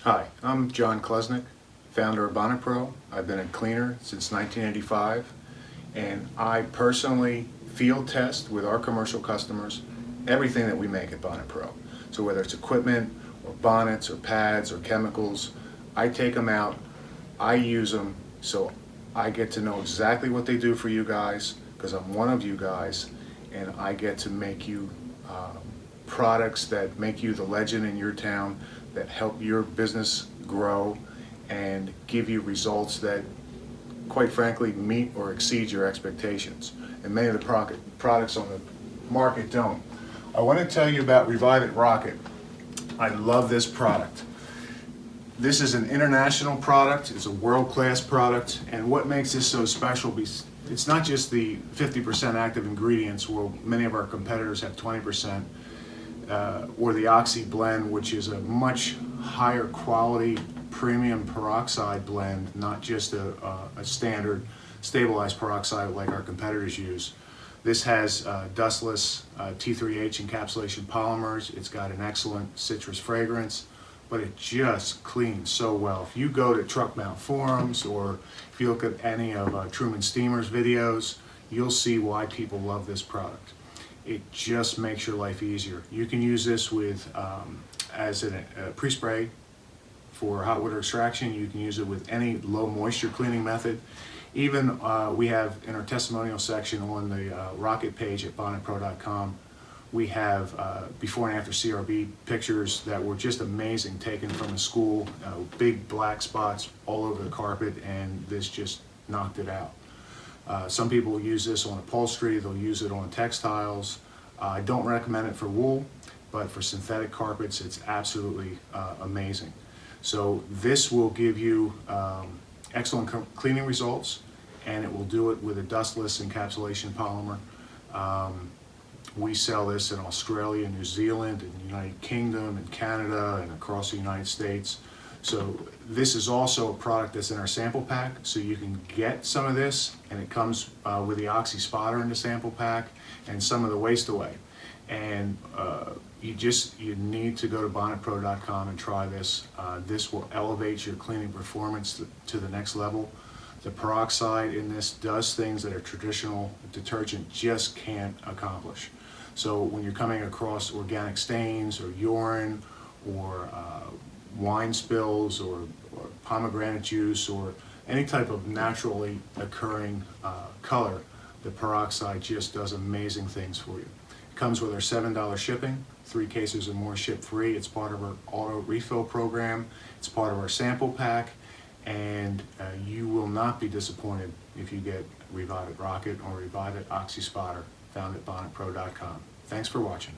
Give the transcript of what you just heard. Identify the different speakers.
Speaker 1: Hi, I'm John Klesnick, founder of Bonnet Pro. I've been a cleaner since 1985, and I personally field test with our commercial customers everything that we make at Bonnet Pro. So whether it's equipment or bonnets or pads or chemicals, I take them out, I use them, so I get to know exactly what they do for you guys, because I'm one of you guys, and I get to make you products that make you the legend in your town, that help your business grow and give you results that, quite frankly, meet or exceed your expectations. And many of the products on the market don't. I want to tell you about Revive It Rocket. I love this product. This is an international product, it's a world-class product, and what makes this so special, it's not just the 50% active ingredients, where many of our competitors have 20%, or the Oxy blend, which is a much higher quality premium peroxide blend, not just a standard stabilized peroxide like our competitors use. This has dustless T3H encapsulation polymers. It's got an excellent citrus fragrance, but it just cleans so well. If you go to truck mount forums, or if you look at any of Truman Steamer's videos, you'll see why people love this product. It just makes your life easier. You can use this with as a pre-spray for hot water extraction. You can use it with any low moisture cleaning method. Even we have in our testimonial section on the Rocket page at bonnetpro.com, we have before and after CRB pictures that were just amazing, taken from a school, big black spots all over the carpet, and this just knocked it out. Some people use this on upholstery, they'll use it on textiles. I don't recommend it for wool, but for synthetic carpets, it's absolutely amazing. So this will give you excellent cleaning results, and it will do it with a dustless encapsulation polymer. We sell this in Australia, New Zealand, and the United Kingdom, and Canada, and across the United States. So this is also a product that's in our sample pack, so you can get some of this, and it comes with the Oxy spotter in the sample pack and some of the waste away. And you need to go to bonnetpro.com and try this. This will elevate your cleaning performance to the next level. The peroxide in this does things that a traditional detergent just can't accomplish. So when you're coming across organic stains or urine or wine spills or pomegranate juice or any type of naturally occurring color, the peroxide just does amazing things for you. It comes with our $7 shipping, 3 cases or more ship free. It's part of our auto refill program. It's part of our sample pack, and you will not be disappointed if you get Revive It Rocket or Revive It Oxy Spotter, found at bonnetpro.com. Thanks for watching.